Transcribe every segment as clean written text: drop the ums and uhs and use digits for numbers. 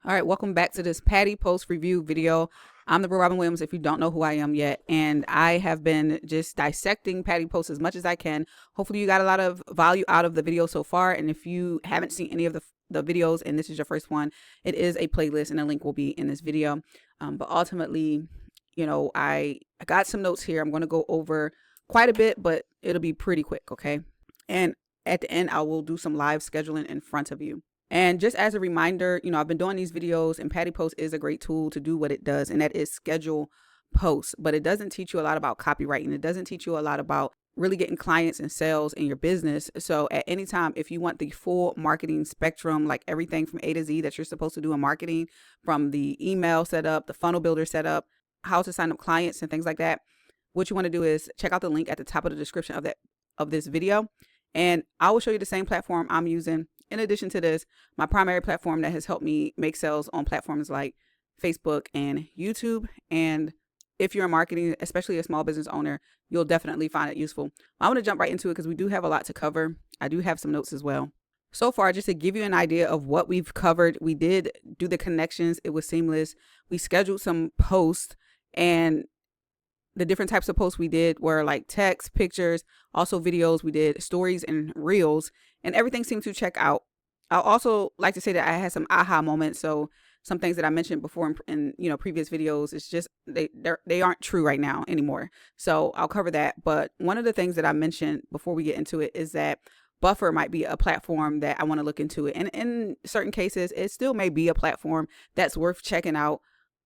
All right, welcome back to this PaddyPost review video. I'm the real Robin Williams if you don't know who I am yet, and I have been just dissecting PaddyPost as much as I can. Hopefully you got a lot of value out of the video so far, and if you haven't seen any of the videos and this is your first one, it is a playlist and a link will be in this video. But ultimately, I got some notes here. I'm going to go over quite a bit, but it'll be pretty quick, okay? And at the end, I will do some live scheduling in front of you. And just as a reminder, I've been doing these videos, and PaddyPost is a great tool to do what it does, and that is schedule posts. But it doesn't teach you a lot about copywriting. It doesn't teach you a lot about really getting clients and sales in your business. So at any time, if you want the full marketing spectrum, like everything from A to Z that you're supposed to do in marketing, from the email setup, the funnel builder setup, how to sign up clients and things like that, what you want to do is check out the link at the top of the description of this video. And I will show you the same platform I'm using. In addition to this, my primary platform that has helped me make sales on platforms like Facebook and YouTube. And if you're in marketing, especially a small business owner, you'll definitely find it useful. I want to jump right into it because we do have a lot to cover. I do have some notes as well. So far, just to give you an idea of what we've covered, we did do the connections. It was seamless. We scheduled some posts, and the different types of posts we did were like text, pictures, also videos. We did stories and reels, and everything seemed to check out. I'll also like to say that I had some aha moments. So some things that I mentioned before in previous videos, it's just they aren't true right now anymore. So I'll cover that. But one of the things that I mentioned before we get into it is that Buffer might be a platform that I want to look into it. And in certain cases, it still may be a platform that's worth checking out.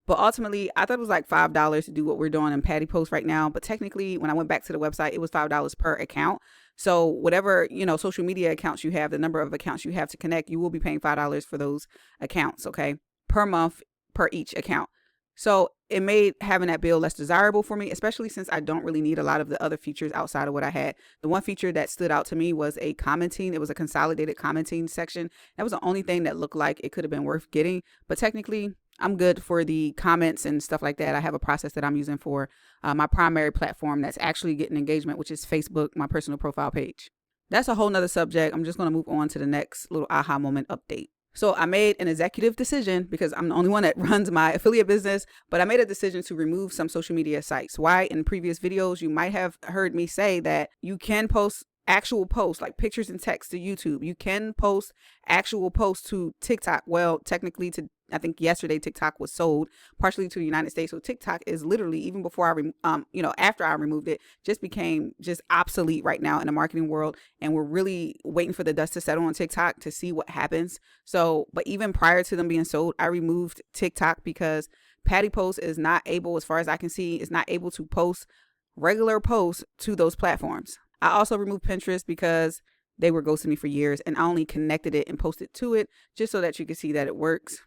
But ultimately, I thought it was like $5 to do what we're doing in PaddyPost right now. But technically, when I went back to the website, it was $5 per account. So whatever, social media accounts you have, the number of accounts you have to connect, you will be paying $5 for those accounts, okay, per month per each account. So it made having that bill less desirable for me, especially since I don't really need a lot of the other features outside of what I had. The one feature that stood out to me was a commenting. It was a consolidated commenting section. That was the only thing that looked like it could have been worth getting. But technically, I'm good for the comments and stuff like that. I have a process that I'm using for my primary platform that's actually getting engagement, which is Facebook, my personal profile page. That's a whole nother subject. I'm just going to move on to the next little aha moment update. So I made an executive decision because I'm the only one that runs my affiliate business, but I made a decision to remove some social media sites. Why? In previous videos, you might have heard me say that you can post actual posts like pictures and text to YouTube. You can post actual posts to TikTok. Well, technically I think yesterday TikTok was sold partially to the United States. So TikTok is literally, even before after I removed it, just became just obsolete right now in the marketing world. And we're really waiting for the dust to settle on TikTok to see what happens. So, but even prior to them being sold, I removed TikTok because PaddyPost is not able, as far as I can see, is not able to post regular posts to those platforms. I also removed Pinterest because they were ghosting me for years, and I only connected it and posted to it just so that you can see that it works.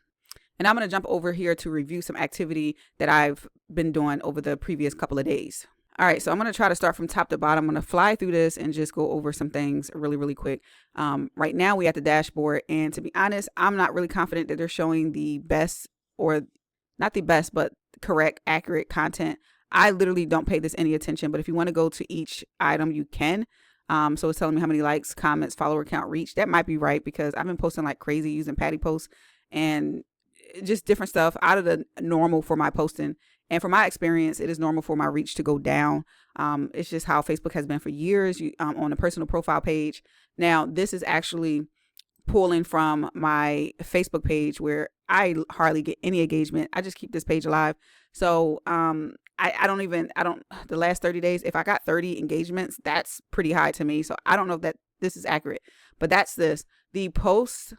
And I'm going to jump over here to review some activity that I've been doing over the previous couple of days. All right, so I'm going to try to start from top to bottom. I'm going to fly through this and just go over some things really, really quick. Right now, we at the dashboard, and to be honest, I'm not really confident that they're showing the best, or not the best, but correct, accurate content. I literally don't pay this any attention, but if you want to go to each item, you can. So it's telling me how many likes, comments, follower count, reach. That might be right because I've been posting like crazy using PaddyPost and just different stuff out of the normal for my posting. And from my experience, it is normal for my reach to go down. It's just how Facebook has been for years on a personal profile page. Now, this is actually pulling from my Facebook page where I hardly get any engagement. I just keep this page alive. So the last 30 days, if I got 30 engagements, that's pretty high to me. So I don't know if that this is accurate, but that's this. The posts,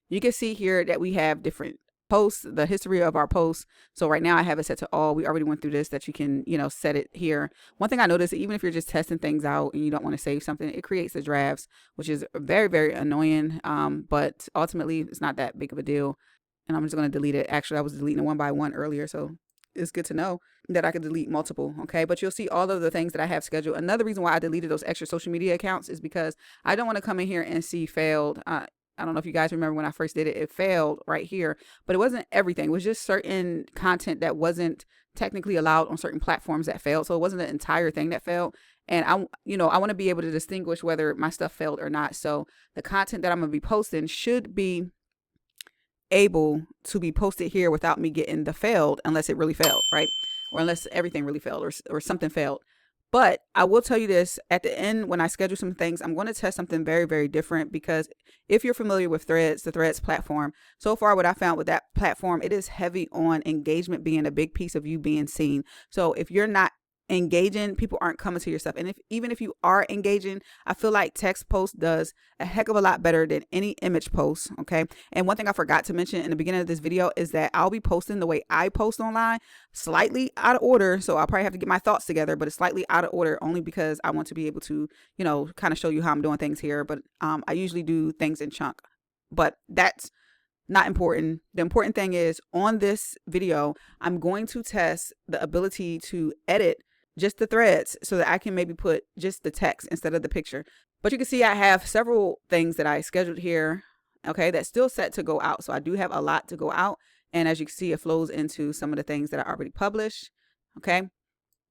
you can see here that we have different posts, the history of our posts. So right now I have it set to all. We already went through this, that you can, set it here. One thing I noticed, even if you're just testing things out and you don't want to save something, it creates the drafts, which is very, very annoying. But ultimately it's not that big of a deal. And I'm just going to delete it. Actually, I was deleting it one by one earlier. So it's good to know that I could delete multiple. Okay. But you'll see all of the things that I have scheduled. Another reason why I deleted those extra social media accounts is because I don't want to come in here and see failed. I don't know if you guys remember when I first did it, it failed right here, but it wasn't everything. It was just certain content that wasn't technically allowed on certain platforms that failed. So it wasn't the entire thing that failed. And I want to be able to distinguish whether my stuff failed or not. So the content that I'm going to be posting should be able to be posted here without me getting the failed, unless it really failed, right? Or unless everything really failed, or something failed. But I will tell you this, at the end, when I schedule some things, I'm going to test something very, very different, because if you're familiar with Threads, the Threads platform, so far what I found with that platform, it is heavy on engagement being a big piece of you being seen. So if you're not engaging, people aren't coming to your stuff. And even if you are engaging, I feel like text post does a heck of a lot better than any image post. Okay. And one thing I forgot to mention in the beginning of this video is that I'll be posting the way I post online, slightly out of order. So I'll probably have to get my thoughts together, but it's slightly out of order only because I want to be able to, kind of show you how I'm doing things here. But I usually do things in chunk, but that's not important. The important thing is, on this video, I'm going to test the ability to edit just the threads so that I can maybe put just the text instead of the picture. But you can see I have several things that I scheduled here, okay, that's still set to go out. So I do have a lot to go out. And as you can see, it flows into some of the things that I already published, okay?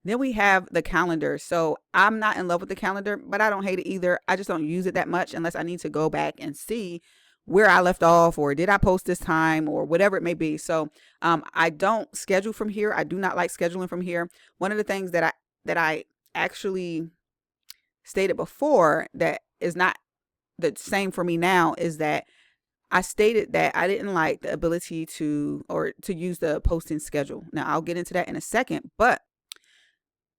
Then we have the calendar. So I'm not in love with the calendar, but I don't hate it either. I just don't use it that much unless I need to go back and see where I left off, or did I post this time, or whatever it may be. So I don't schedule from here. I do not like scheduling from here. One of the things that I actually stated before that is not the same for me now is that I stated that I didn't like the ability to use the posting schedule. Now I'll get into that in a second, but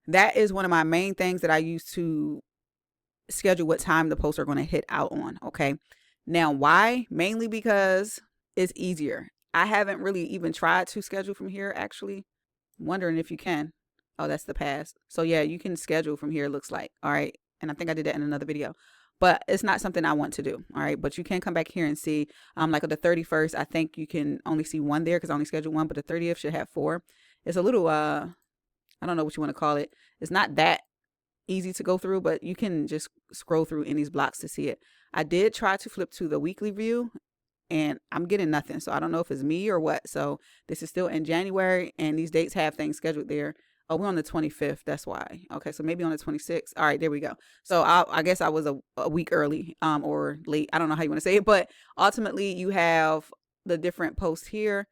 that is one of my main things that I use to schedule what time the posts are going to hit out on. Okay. Now, why? Mainly because it's easier. I haven't really even tried to schedule from here, actually. I'm wondering if you can. Oh, that's the past. So yeah, you can schedule from here, it looks like. All right. And I think I did that in another video, but it's not something I want to do. All right. But you can come back here and see, like on the 31st, I think you can only see one there because I only scheduled one, but the 30th should have 4. It's a little, I don't know what you want to call it. It's not that easy to go through, but you can just scroll through in these blocks to see it. I did try to flip to the weekly view and I'm getting nothing. So I don't know if it's me or what. So this is still in January and these dates have things scheduled there. Oh, we're on the 25th. That's why. Okay. So maybe on the 26th. All right, there we go. So I guess I was a week early, or late. I don't know how you want to say it, but ultimately you have the different posts here.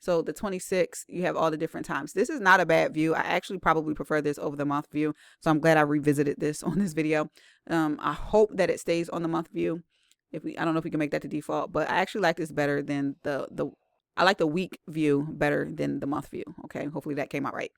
So the 26th, you have all the different times. This is not a bad view. I actually probably prefer this over the month view. So I'm glad I revisited this on this video. I hope that it stays on the month view. I don't know if we can make that the default, but I actually like this better than I like the week view better than the month view. Okay. Hopefully that came out right.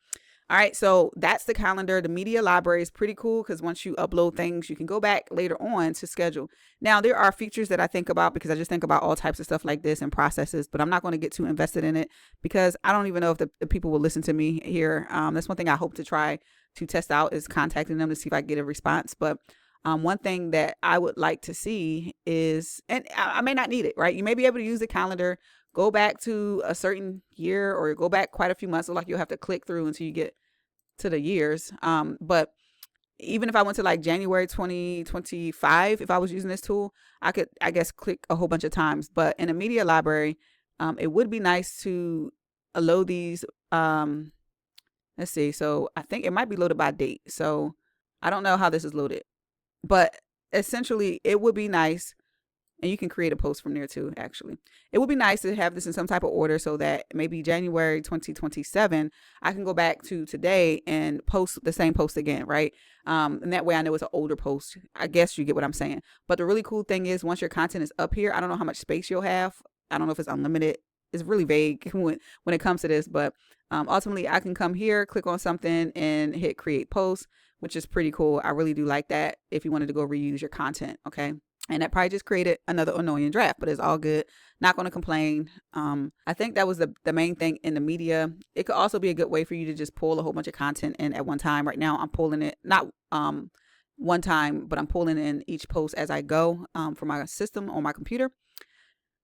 All right, so that's the calendar. The media library is pretty cool because once you upload things, you can go back later on to schedule. Now, there are features that I think about because I just think about all types of stuff like this and processes, but I'm not going to get too invested in it because I don't even know if the people will listen to me here. That's one thing I hope to try to test out is contacting them to see if I get a response. But one thing that I would like to see is, and I may not need it, right? You may be able to use the calendar, go back to a certain year or go back quite a few months. So like you'll have to click through until you get to the years. But even if I went to like January 2025, if I was using this tool, I could, I guess, click a whole bunch of times. But in a media library, it would be nice to load these. Let's see. So I think it might be loaded by date. So I don't know how this is loaded, but essentially it would be nice. And you can create a post from there too, actually. It would be nice to have this in some type of order so that maybe January 2027, I can go back to today and post the same post again, right? And that way I know it's an older post. I guess you get what I'm saying. But the really cool thing is once your content is up here, I don't know how much space you'll have. I don't know if it's unlimited. It's really vague when it comes to this, but ultimately I can come here, click on something and hit create post, which is pretty cool. I really do like that if you wanted to go reuse your content, okay? And that probably just created another annoying draft, but it's all good. Not going to complain. I think that was the main thing in the media. It could also be a good way for you to just pull a whole bunch of content in at one time. Right now, I'm pulling it, not one time, but I'm pulling in each post as I go from my system on my computer.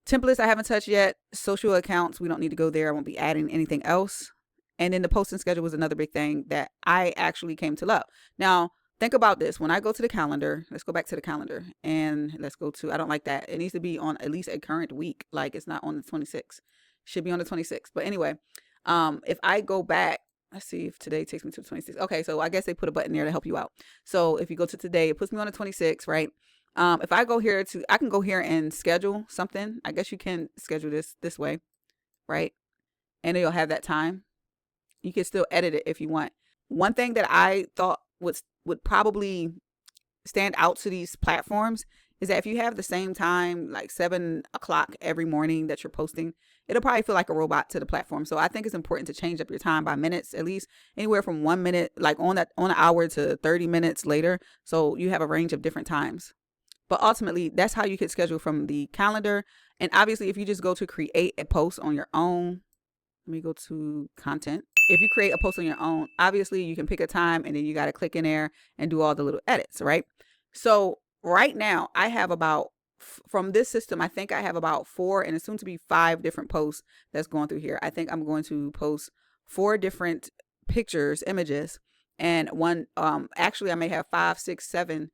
Templates I haven't touched yet. Social accounts, we don't need to go there. I won't be adding anything else. And then the posting schedule was another big thing that I actually came to love. Now, think about this. When I go to the calendar, let's go back to the calendar and let's go to, I don't like that. It needs to be on at least a current week. Like it's not on the 26th. Should be on the 26th. But anyway, if I go back, let's see if today takes me to the 26th. Okay, so I guess they put a button there to help you out. So if you go to today, it puts me on the 26th, right? If I go here I can go here and schedule something. I guess you can schedule this way, right? And you'll have that time. You can still edit it if you want. One thing that I thought would probably stand out to these platforms is that if you have the same time, like 7 o'clock every morning that you're posting, it'll probably feel like a robot to the platform. So I think it's important to change up your time by minutes, at least anywhere from 1 minute, like on an hour, to 30 minutes later. So you have a range of different times. But ultimately, that's how you could schedule from the calendar. And obviously, if you just go to create a post on your own, let me go to content. If you create a post on your own, obviously you can pick a time and then you got to click in there and do all the little edits, right? So right now I have about, from this system, I think I have about 4 and it's soon to be 5 different posts that's going through here. I think I'm going to post 4 different pictures, images, and one, actually I may have 5, 6, 7.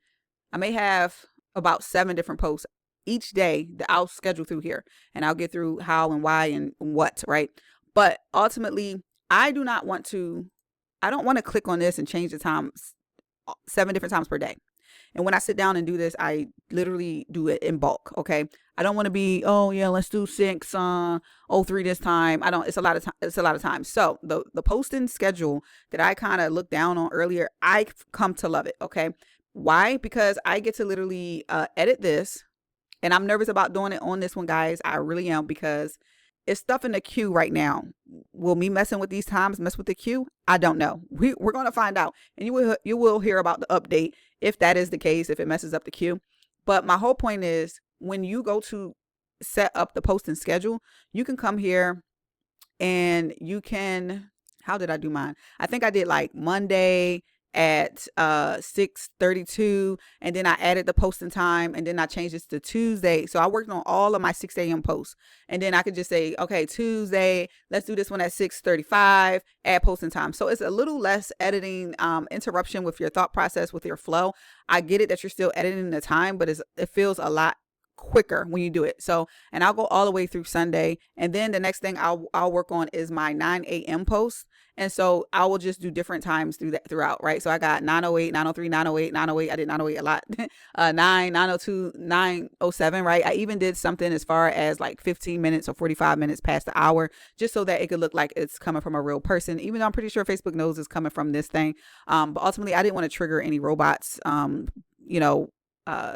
I may have about 7 different posts each day that I'll schedule through here, and I'll get through how and why and what, right? But ultimately, I don't want to click on this and change the time 7 different times per day. And when I sit down and do this, I literally do it in bulk. Okay. I don't want to be, oh yeah, let's do 6, 03 this time. It's a lot of time. So the posting schedule that I kind of looked down on earlier, I come to love it. Okay. Why? Because I get to literally edit this, and I'm nervous about doing it on this one, guys. I really am, because it's stuff in the queue right now. Will me messing with these times mess with the queue? I don't know. We're going to find out, and you will hear about the update if that is the case, if it messes up the queue. But my whole point is, when you go to set up the posting schedule, you can come here and you can, how did I do mine? I think I did like Monday at 6:32, and then I added the posting time, and then I changed this to Tuesday. So I worked on all of my 6 a.m. posts, and then I could just say, okay, Tuesday, let's do this one at 6:35, add posting time. So it's a little less editing interruption with your thought process, with your flow. I get it that you're still editing the time, but it feels a lot quicker when you do it. So, and I'll go all the way through Sunday, and then the next thing I'll work on is my 9 a.m. post. And so I will just do different times throughout, right? So I got 9:08, 9:03, 9:08, 9:08. I did 9:08 a lot. 9, 9:02, 9:07, right? I even did something as far as like 15 minutes or 45 minutes past the hour, just so that it could look like it's coming from a real person, even though I'm pretty sure Facebook knows it's coming from this thing. But ultimately, I didn't want to trigger any robots,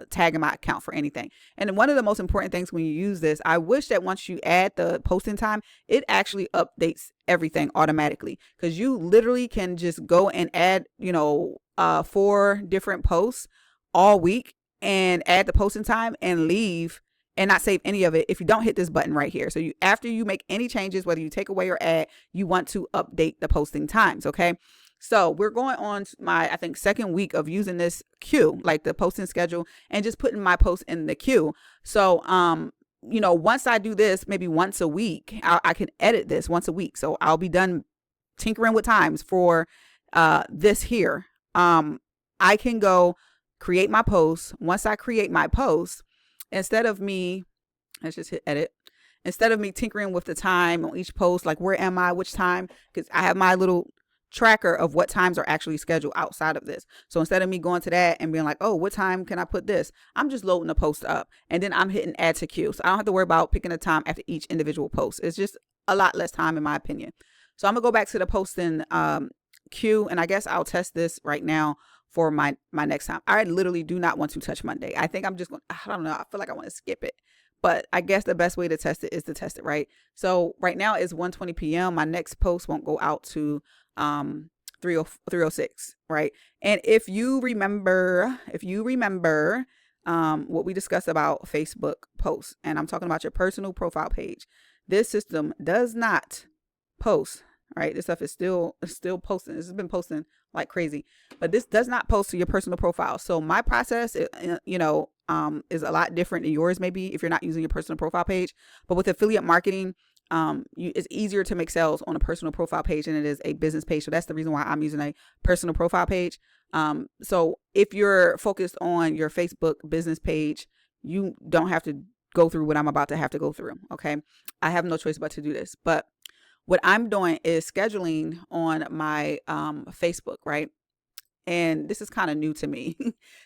tagging my account for anything. And one of the most important things when you use this, I wish that once you add the posting time, it actually updates everything automatically, because you literally can just go and add 4 different posts all week and add the posting time and leave and not save any of it if you don't hit this button right here. So after you make any changes, whether you take away or add, you want to update the posting times. Okay. So we're going on my, I think, 2nd week of using this queue, like the posting schedule, and just putting my posts in the queue. So, once I do this, maybe once a week, I can edit this once a week. So I'll be done tinkering with times for this here. I can go create my posts. Once I create my posts, instead of me, let's just hit edit. Instead of me tinkering with the time on each post, like where am I, which time, because I have my little tracker of what times are actually scheduled outside of this. So instead of me going to that and being like, oh, what time can I put this? I'm just loading the post up, and then I'm hitting add to queue. So I don't have to worry about picking a time after each individual post. It's just a lot less time, in my opinion. So I'm gonna go back to the posting queue, and I guess I'll test this right now for my next time. I literally do not want to touch Monday. I think I'm just going, I don't know. I feel like I want to skip it. But I guess the best way to test it is to test it, right? So right now it's 1:20 p.m. My next post won't go out to 3:06, right? And if you remember what we discussed about Facebook posts, and I'm talking about your personal profile page, this system does not post, right? This stuff is still posting. This has been posting like crazy, but this does not post to your personal profile. So my process, is a lot different than yours, maybe if you're not using your personal profile page. But with affiliate marketing, it's easier to make sales on a personal profile page than it is a business page. So that's the reason why I'm using a personal profile page. So if you're focused on your Facebook business page, you don't have to go through what I'm about to have to go through. Okay. I have no choice but to do this. But what I'm doing is scheduling on my Facebook, right? And this is kind of new to me.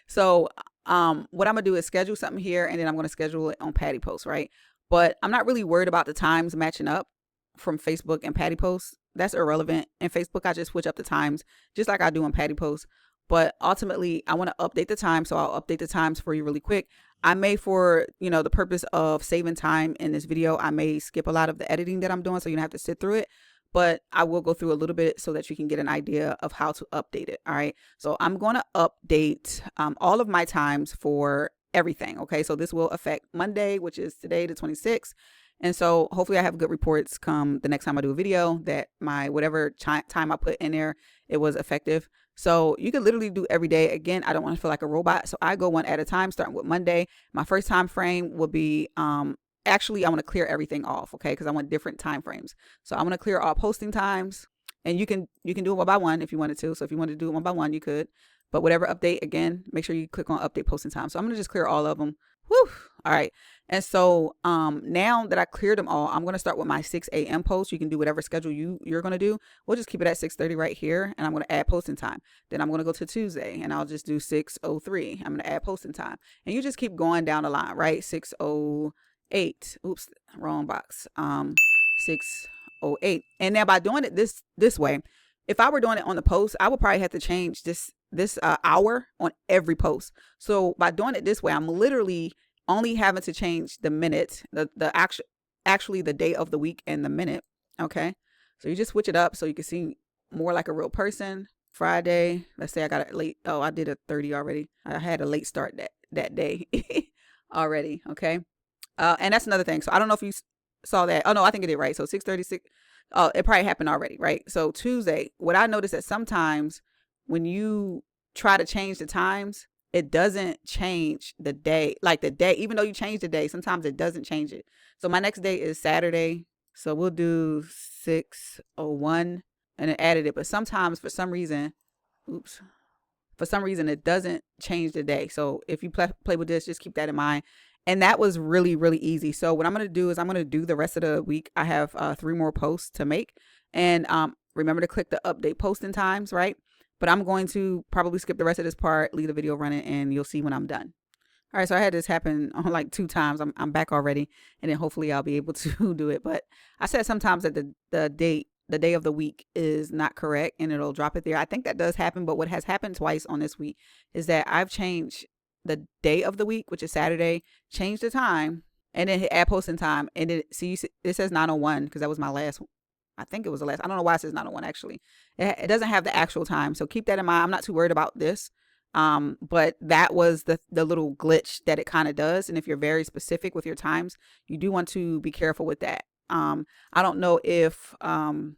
So what I'm gonna do is schedule something here, and then I'm gonna schedule it on PaddyPost, right? But I'm not really worried about the times matching up from Facebook and PaddyPost. That's irrelevant. In Facebook, I just switch up the times just like I do on PaddyPost. But ultimately, I want to update the time, so I'll update the times for you really quick. I may, for the purpose of saving time in this video, I may skip a lot of the editing that I'm doing, so you don't have to sit through it. But I will go through a little bit so that you can get an idea of how to update it. All right. So I'm going to update all of my times for everything. Okay. So this will affect Monday, which is today, the 26th. And so hopefully I have good reports come the next time I do a video that my whatever time I put in there, it was effective. So you can literally do every day. Again, I don't want to feel like a robot. So I go one at a time, starting with Monday. My first time frame will be actually I want to clear everything off, okay, because I want different time frames. So I'm going to clear all posting times, and you can do it one by one if you wanted to. So if you wanted to do it one by one, you could. But whatever update, again, make sure you click on update posting time. So I'm going to just clear all of them. Whew. All right. And so now that I cleared them all, I'm going to start with my 6 a.m. post. You can do whatever schedule you're going to do. We'll just keep it at 6:30 right here, and I'm going to add posting time. Then I'm going to go to Tuesday, and I'll just do 6:03. I'm going to add posting time, and you just keep going down the line, right? 6:08. Oops, wrong box. 6:08. And now by doing it this way, if I were doing it on the post, I would probably have to change this hour on every post. So by doing it this way, I'm literally only having to change the minute, actually the day of the week and the minute. Okay. So you just switch it up so you can see more like a real person. Friday, let's say I got it late. Oh, I did a 30 already. I had a late start that day already. Okay. And that's another thing. So I don't know if you saw that. Oh no, I think it did, right. So 6:36. Oh, it probably happened already, right? So Tuesday, what I noticed that sometimes when you try to change the times, it doesn't change the day, like the day, even though you change the day, sometimes it doesn't change it. So my next day is Saturday. So we'll do 6:01 and then added it. But sometimes for some reason, it doesn't change the day. So if you play with this, just keep that in mind. And that was really, really easy. So what I'm going to do is I'm going to do the rest of the week. I have 3 more posts to make. And remember to click the update posting times, right? But I'm going to probably skip the rest of this part, leave the video running, and you'll see when I'm done. All right, so I had this happen on like 2 times. I'm back already, and then hopefully I'll be able to do it. But I said sometimes that the day of the week is not correct, and it'll drop it there. I think that does happen, but what has happened twice on this week is that I've changed the day of the week, which is Saturday, changed the time, and then hit add posting time, and then see it says 9:01 because that was my last one. I think it was the last. I don't know why it says 9:01 actually. It doesn't have the actual time. So keep that in mind. I'm not too worried about this. But that was the little glitch that it kind of does. And if you're very specific with your times, you do want to be careful with that. I don't know if doing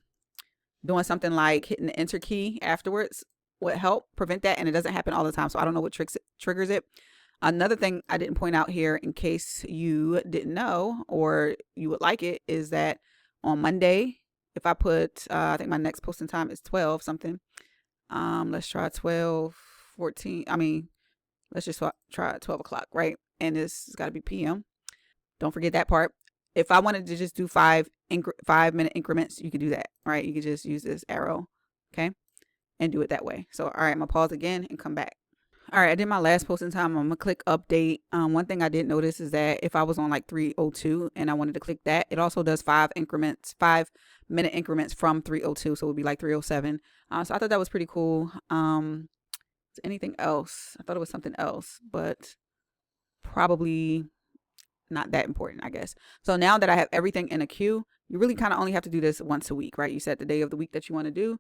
something like hitting the enter key afterwards would help prevent that. And it doesn't happen all the time. So I don't know what triggers it. Another thing I didn't point out here in case you didn't know or you would like it is that on Monday, if I put, I think my next posting time is 12 something. Let's try 12:14. I mean, let's just try 12 o'clock, right? And this has got to be PM. Don't forget that part. If I wanted to just do 5-minute increments, you could do that, right? You could just use this arrow, okay? And do it that way. So, all right, I'm going to pause again and come back. All right, I did my last posting time. I'm going to click update. One thing I did notice is that if I was on like 3:02 and I wanted to click that, it also does 5-minute increments from 3:02. So it would be like 3:07. So I thought that was pretty cool. Anything else? I thought it was something else, but probably not that important, I guess. So now that I have everything in a queue, you really kind of only have to do this once a week, right? You set the day of the week that you want to do.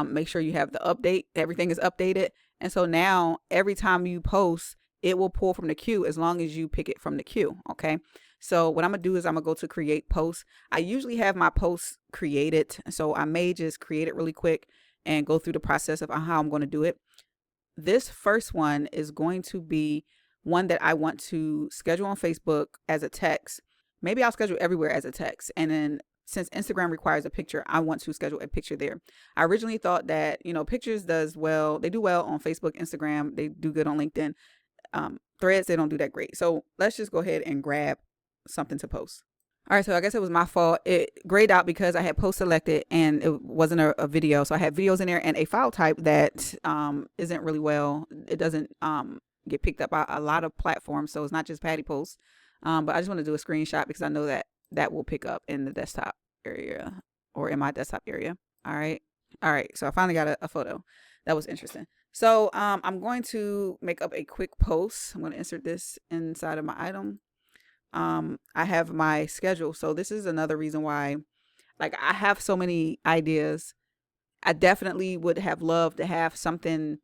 Make sure you have the update. Everything is updated. And so now every time you post, it will pull from the queue as long as you pick it from the queue. Okay. So what I'm going to do is I'm going to go to create posts. I usually have my posts created. So I may just create it really quick and go through the process of how I'm going to do it. This first one is going to be one that I want to schedule on Facebook as a text. Maybe I'll schedule everywhere as a text. And then since Instagram requires a picture, I want to schedule a picture there. I originally thought that, pictures does well. They do well on Facebook, Instagram. They do good on LinkedIn. Threads, they don't do that great. So let's just go ahead and grab something to post. All right, so I guess it was my fault. It grayed out because I had post selected and it wasn't a video. So I had videos in there and a file type that isn't really well. It doesn't get picked up by a lot of platforms. So it's not just PaddyPost. But I just want to do a screenshot because I know that that will pick up in the desktop area or in my desktop area. All right. All right. So I finally got a photo. That was interesting. So I'm going to make up a quick post. I'm going to insert this inside of my item. I have my schedule. So this is another reason why, like, I have so many ideas. I definitely would have loved to have something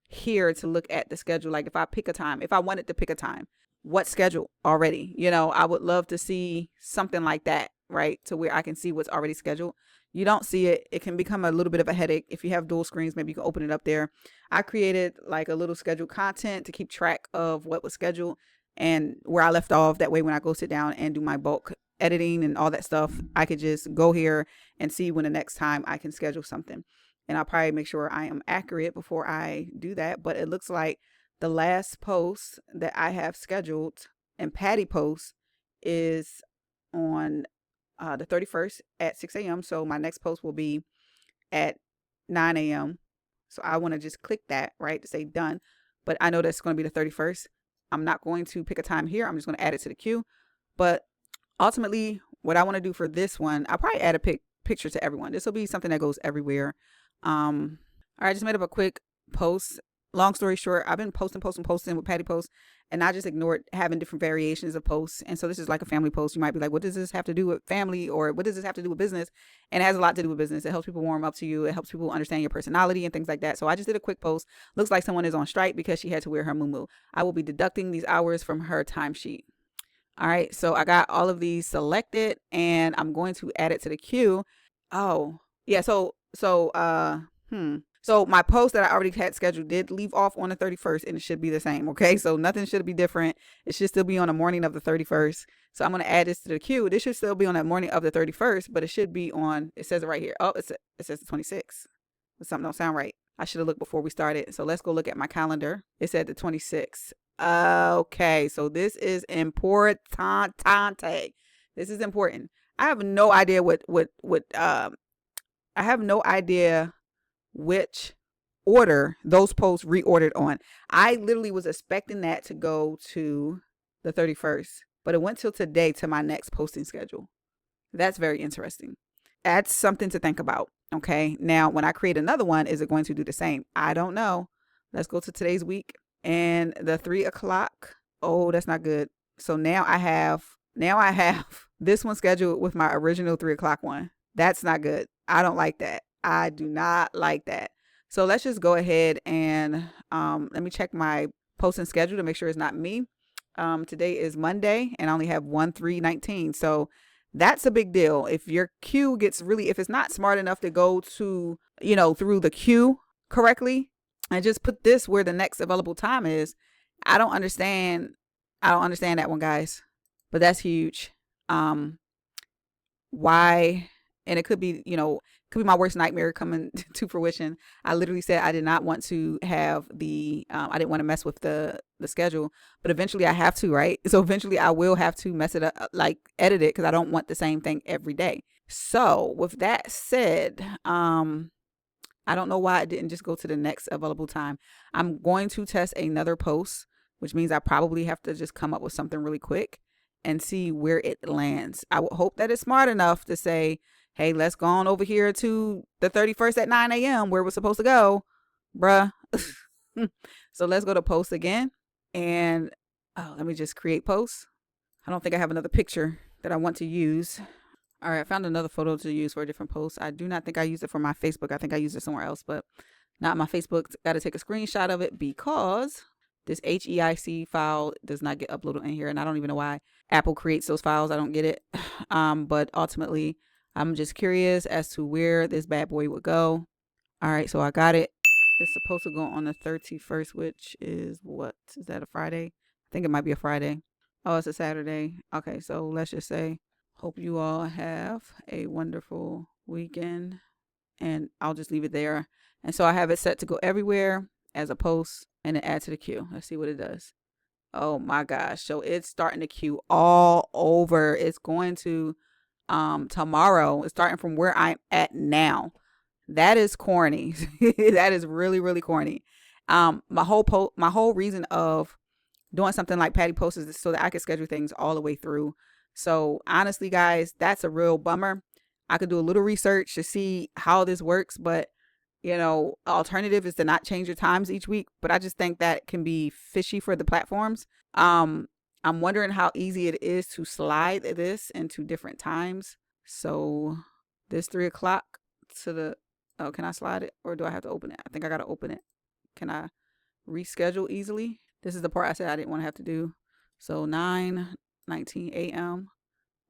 here to look at the schedule. Like if I pick a time, if I wanted to pick a time, what schedule already, I would love to see something like that, right? To where I can see what's already scheduled. You don't see it. It can become a little bit of a headache. If you have dual screens, maybe you can open it up there. I created like a little scheduled content to keep track of what was scheduled and where I left off. That way, when I go sit down and do my bulk editing and all that stuff, I could just go here and see when the next time I can schedule something. And I'll probably make sure I am accurate before I do that. But it looks like the last post that I have scheduled in PaddyPost is on the 31st at 6 a.m. So my next post will be at 9 a.m. So I want to just click that, right, to say done. But I know that's going to be the 31st. I'm not going to pick a time here. I'm just going to add it to the queue. But ultimately, what I want to do for this one, I'll probably add a picture to everyone. This will be something that goes everywhere. All right, I just made up a quick post. Long story short, I've been posting with PaddyPost, and I just ignored having different variations of posts. And so this is like a family post. You might be like, what does this have to do with family, or what does this have to do with business? And it has a lot to do with business. It helps people warm up to you. It helps people understand your personality and things like that. So I just did a quick post. Looks like someone is on strike because she had to wear her muumuu. I will be deducting these hours from her timesheet. All right, so I got all of these selected, and I'm going to add it to the queue. Oh, yeah. So my post that I already had scheduled did leave off on the 31st, and it should be the same. Okay, so nothing should be different. It should still be on the morning of the 31st. So I'm going to add this to the queue. This should still be on the morning of the 31st, but it should be on, it says it right here. Oh, it says the 26th. Something don't sound right. I should have looked before we started. So let's go look at my calendar. It said the 26th. Okay, so this is important. This is important. I have no idea I have no idea which order those posts reordered on. I literally was expecting that to go to the 31st, but it went till today to my next posting schedule. That's very interesting. That's something to think about. Okay. Now, when I create another one, is it going to do the same? I don't know. Let's go to today's week and the 3 o'clock. Oh, that's not good. So now I have this one scheduled with my original 3 o'clock one. That's not good. I don't like that. I do not like that. So let's just go ahead and let me check my posting schedule to make sure it's not me. Today is Monday and I only have 1/3/19. So that's a big deal. If your queue gets if it's not smart enough to go to, through the queue correctly and just put this where the next available time is, I don't understand that one, guys. But that's huge. Why? And it could be, my worst nightmare coming to fruition. I literally said I did not want to have I didn't want to mess with the schedule, but eventually I have to, right? So eventually I will have to mess it up, like edit it, because I don't want the same thing every day. So with that said, I don't know why it didn't just go to the next available time. I'm going to test another post, which means I probably have to just come up with something really quick and see where it lands. I would hope that it's smart enough to say, hey, let's go on over here to the 31st at 9 a.m. where we're supposed to go, bruh. So let's go to post again. And let me just create posts. I don't think I have another picture that I want to use. All right, I found another photo to use for a different post. I do not think I used it for my Facebook. I think I used it somewhere else, but not my Facebook. Got to take a screenshot of it because this HEIC file does not get uploaded in here. And I don't even know why Apple creates those files. I don't get it. But ultimately, I'm just curious as to where this bad boy would go. All right, so I got it. It's supposed to go on the 31st, which is what? Is that a Friday? I think it might be a Friday. Oh, it's a Saturday. Okay, so let's just say, hope you all have a wonderful weekend. And I'll just leave it there. And so I have it set to go everywhere as a post and then add to the queue. Let's see what it does. Oh my gosh. So it's starting to queue all over. It's going to tomorrow. It's starting from where I'm at now. That is corny. That is really, really corny. My whole reason of doing something like PaddyPost is so that I can schedule things all the way through. So honestly, guys, that's a real bummer. I could do a little research to see how this works, but alternative is to not change your times each week. But I just think that can be fishy for the platforms. I'm wondering how easy it is to slide this into different times. So this 3 o'clock to the, oh, can I slide it or do I have to open it? I think I got to open it. Can I reschedule easily? This is the part I said I didn't want to have to do. So 9:19 a.m.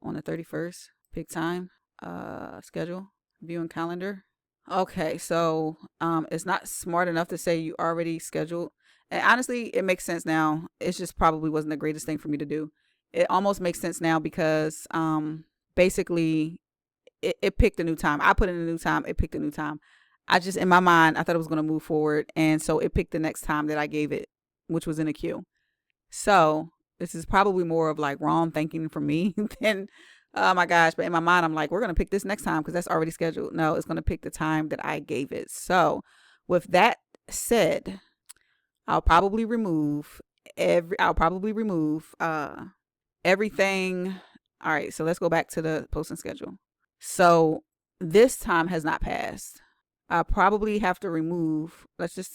on the 31st. Pick time. Schedule. Viewing calendar. Okay, so it's not smart enough to say you already scheduled. And honestly, it makes sense now. It just probably wasn't the greatest thing for me to do. It almost makes sense now because basically it picked a new time. I put in a new time. It picked a new time. I just, in my mind, I thought it was going to move forward. And so it picked the next time that I gave it, which was in a queue. So this is probably more of like wrong thinking for me than, oh my gosh. But in my mind, I'm like, we're going to pick this next time because that's already scheduled. No, it's going to pick the time that I gave it. So with that said, I'll probably remove everything. All right. So let's go back to the posting schedule. So this time has not passed. I probably have to remove. I messed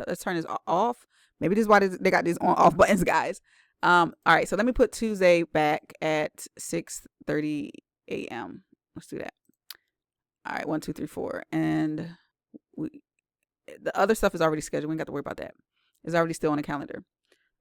up. Let's turn this off. Maybe this is why they got these on off buttons, guys. All right. So let me put Tuesday back at 6:30 a.m. Let's do that. All right. 1, 2, 3, 4. And the other stuff is already scheduled. We ain't got to worry about that. It's already still on the calendar.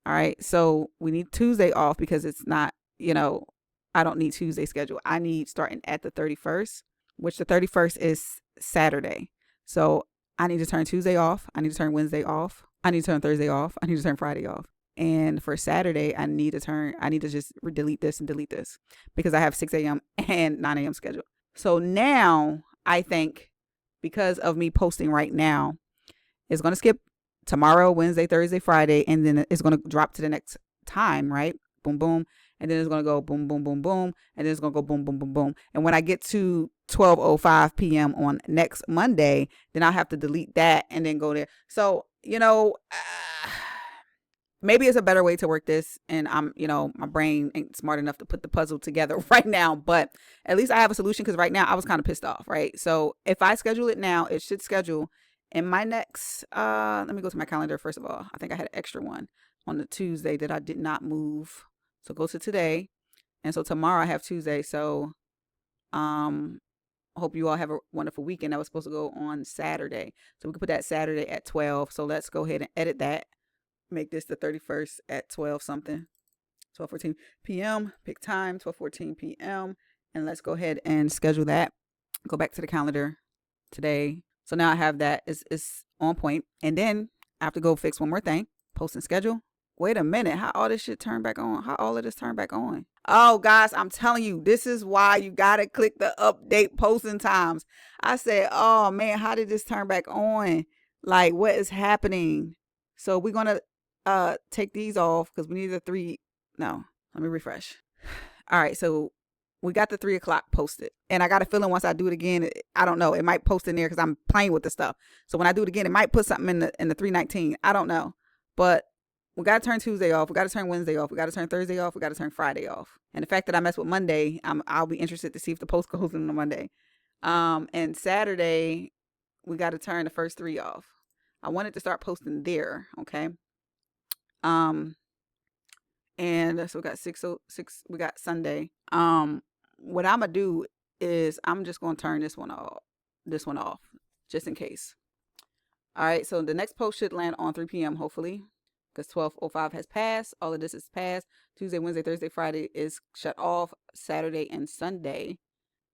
All right. So we need Tuesday off because it's not, I don't need Tuesday schedule. I need starting at the 31st, which the 31st is Saturday. So I need to turn Tuesday off. I need to turn Wednesday off. I need to turn Thursday off. I need to turn Friday off. And for Saturday, I need to just delete this and delete this because I have 6 a.m. and 9 a.m. scheduled. So now I think because of me posting right now, it's going to skip tomorrow, Wednesday, Thursday, Friday, and then it's going to drop to the next time, right? Boom, boom. And then it's going to go boom, boom, boom, boom. And then it's going to go boom, boom, boom, boom. And when I get to 12:05 p.m. on next Monday, then I'll have to delete that and then go there. So, maybe it's a better way to work this. And my brain ain't smart enough to put the puzzle together right now. But at least I have a solution because right now I was kind of pissed off, right? So if I schedule it now, it should schedule in my next, let me go to my calendar first of all. I think I had an extra one on the Tuesday that I did not move. So go to today. And so tomorrow I have Tuesday. So hope you all have a wonderful weekend. That was supposed to go on Saturday. So we can put that Saturday at 12. So let's go ahead and edit that. Make this the 31st at 12 something. 12:14 p.m. Pick time, 12:14 p.m. And let's go ahead and schedule that. Go back to the calendar today. So now I have that. It's on point. And then I have to go fix one more thing. Post and schedule. Wait a minute. How all this shit turned back on? How all of this turned back on? Oh, guys, I'm telling you, this is why you got to click the update posting times. I said, oh, man, how did this turn back on? Like, what is happening? So we're going to take these off because we need the 3. No, let me refresh. All right. So we got the 3 o'clock posted. And I got a feeling once I do it again, I don't know. It might post in there because I'm playing with the stuff. So when I do it again, it might put something in the 3:19. I don't know. But we got to turn Tuesday off. We got to turn Wednesday off. We got to turn Thursday off. We got to turn Friday off. And the fact that I mess with Monday, I'll be interested to see if the post goes in on Monday. And Saturday, we got to turn the first 3 off. I wanted to start posting there. Okay. And so we got 6. We got Sunday. What I'm gonna do is I'm just gonna turn this one off, just in case. All right. So the next post should land on 3 p.m. hopefully. Because 12:05 has passed. All of this is passed. Tuesday, Wednesday, Thursday, Friday is shut off. Saturday and Sunday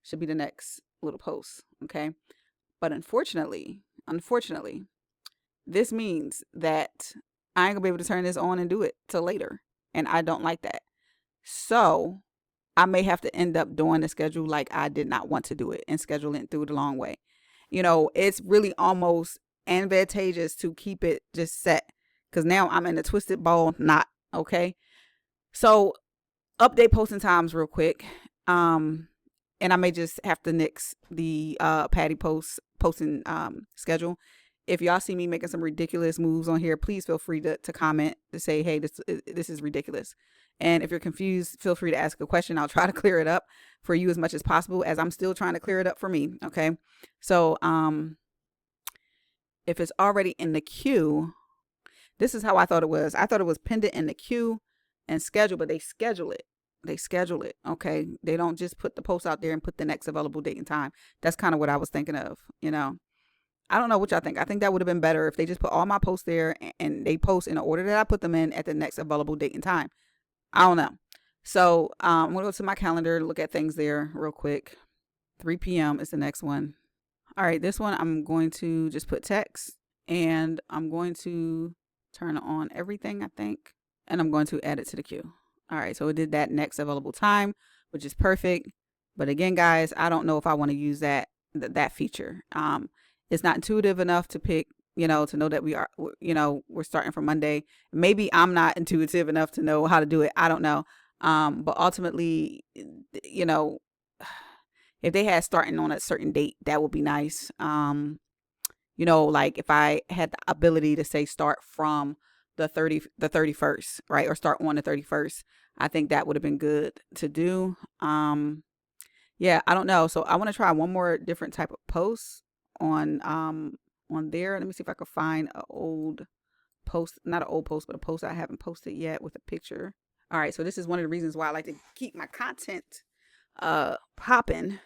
should be the next little post. Okay. But unfortunately, this means that I ain't gonna be able to turn this on and do it till later. And I don't like that. So I may have to end up doing the schedule like I did not want to do it and scheduling it through the long way. It's really almost advantageous to keep it just set. Because now I'm in a twisted ball knot, okay? So update posting times real quick. And I may just have to nix the PaddyPost posting schedule if y'all see me making some ridiculous moves on here, please feel free to comment to say, hey, this is ridiculous. And if you're confused, feel free to ask a question. I'll try to clear it up for you as much as possible, as I'm still trying to clear it up for me. Okay. So, if it's already in the queue, this is how I thought it was. I thought it was pinned in the queue and scheduled, but they schedule it. They schedule it. Okay. They don't just put the post out there and put the next available date and time. That's kind of what I was thinking of, I don't know what y'all think. I think that would have been better if they just put all my posts there and they post in the order that I put them in at the next available date and time. I don't know. So I'm going to go to my calendar, look at things there real quick. 3 p.m. is the next one. All right, this one I'm going to just put text, and I'm going to turn on everything, I think, and I'm going to add it to the queue. All right, so it did that next available time, which is perfect. But again, guys, I don't know if I want to use that feature. It's not intuitive enough to pick, to know that we are, we're starting from Monday. Maybe I'm not intuitive enough to know how to do it. I don't know. But ultimately, if they had starting on a certain date, that would be nice. Like if I had the ability to say start from the 31st, right? Or start on the 31st. I think that would have been good to do. Yeah, I don't know. So I want to try one more different type of post on there. Let me see if I can find an old post, not an old post, but a post I haven't posted yet with a picture. All right, so this is one of the reasons why I like to keep my content popping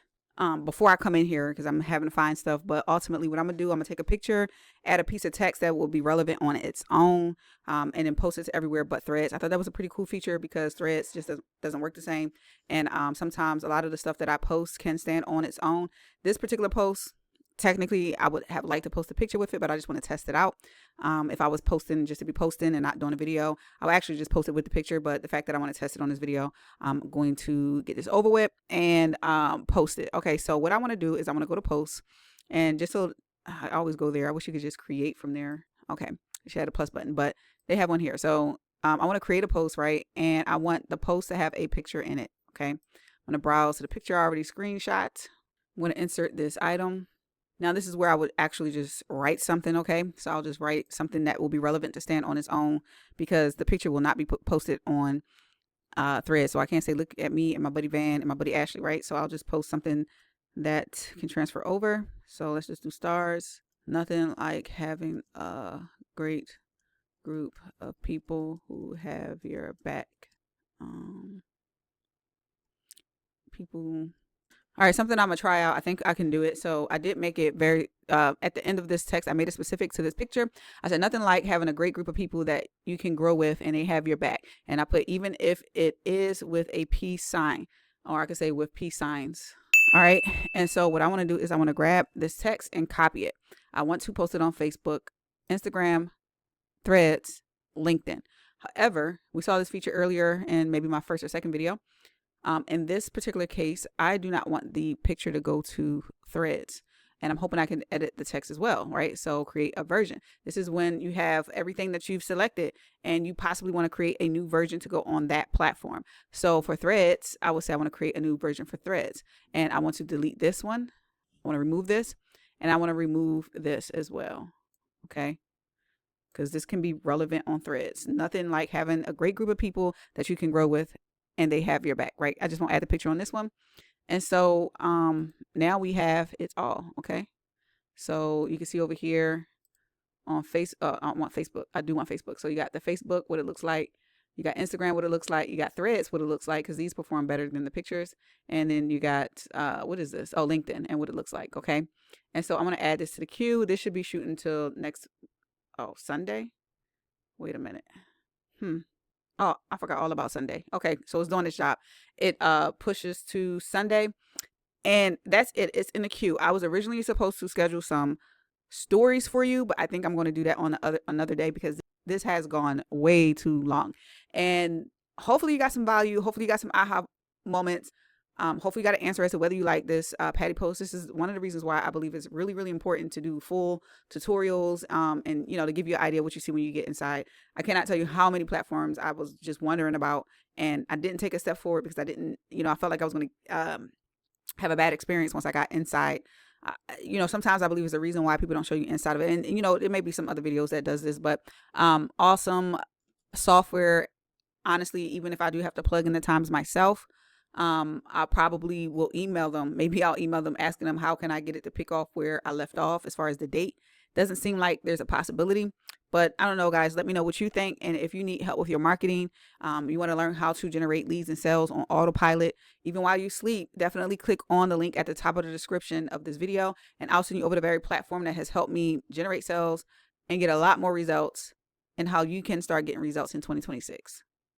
before I come in here, because I'm having to find stuff. But ultimately what I'm gonna do, I'm gonna take a picture, add a piece of text that will be relevant on its own, and then post it to everywhere but Threads. I thought that was a pretty cool feature because Threads just doesn't work the same. And sometimes a lot of the stuff that I post can stand on its own. This particular post, technically I would have liked to post a picture with it, but I just want to test it out. If I was posting just to be posting and not doing a video, I would actually just post it with the picture. But the fact that I want to test it on this video, I'm going to get this over with and post it. Okay, so what I want to do is I want to go to post, and just so I always go there, I wish you could just create from there. Okay, she had a plus button, but they have one here. So I want to create a post, right? And I want the post to have a picture in it. Okay, I'm going to browse to the picture I already screenshot. I'm going to insert this item. Now, this is where I would actually just write something, okay? So I'll just write something that will be relevant to stand on its own, because the picture will not be posted on Threads. So I can't say, look at me and my buddy Van and my buddy Ashley, right? So I'll just post something that can transfer over. So let's just do stars. Nothing like having a great group of people who have your back. All right, something I'm gonna try out. I think I can do it. So I did make it very, at the end of this text, I made it specific to this picture. I said, nothing like having a great group of people that you can grow with and they have your back. And I put, even if it is with a peace sign, or I could say with peace signs. All right. And so what I want to do is I want to grab this text and copy it. I want to post it on Facebook, Instagram, Threads, LinkedIn. However, we saw this feature earlier in maybe my first or second video. In this particular case, I do not want the picture to go to Threads, and I'm hoping I can edit the text as well, right? So create a version. This is when you have everything that you've selected and you possibly want to create a new version to go on that platform. So for Threads, I would say I want to create a new version for Threads, and I want to delete this one. I want to remove this, and I want to remove this as well. Okay. Because this can be relevant on Threads. Nothing like having a great group of people that you can grow with and they have your back, right? I just want to add the picture on this one. And so now we have it all. Okay. So you can see over here on I want Facebook. I do want Facebook. So you got the Facebook, what it looks like. You got Instagram, what it looks like. You got Threads, what it looks like, because these perform better than the pictures. And then you got, what is this? Oh, LinkedIn, and what it looks like. Okay. And so I'm going to add this to the queue. This should be shooting until next, Sunday. Wait a minute. Oh, I forgot all about Sunday. Okay, so it's doing its job. It pushes to Sunday, and that's it. It's in the queue. I was originally supposed to schedule some stories for you, but I think I'm going to do that on another day, because this has gone way too long. And hopefully you got some value. Hopefully you got some aha moments. Hopefully you got an answer as to whether you like this PaddyPost. This is one of the reasons why I believe it's really, really important to do full tutorials, and to give you an idea what you see when you get inside. I cannot tell you how many platforms I was just wondering about, and I didn't take a step forward because I didn't, I felt like I was going to have a bad experience once I got inside sometimes I believe it's the reason why people don't show you inside of it. And there may be some other videos that does this, but awesome software. Honestly, even if I do have to plug in the times myself, I probably will email them. Maybe I'll email them asking them, how can I get it to pick off where I left off as far as the date? Doesn't seem like there's a possibility, but I don't know, guys. Let me know what you think. And if you need help with your marketing, you want to learn how to generate leads and sales on autopilot, even while you sleep, definitely click on the link at the top of the description of this video, and I'll send you over the very platform that has helped me generate sales and get a lot more results, and how you can start getting results in 2026.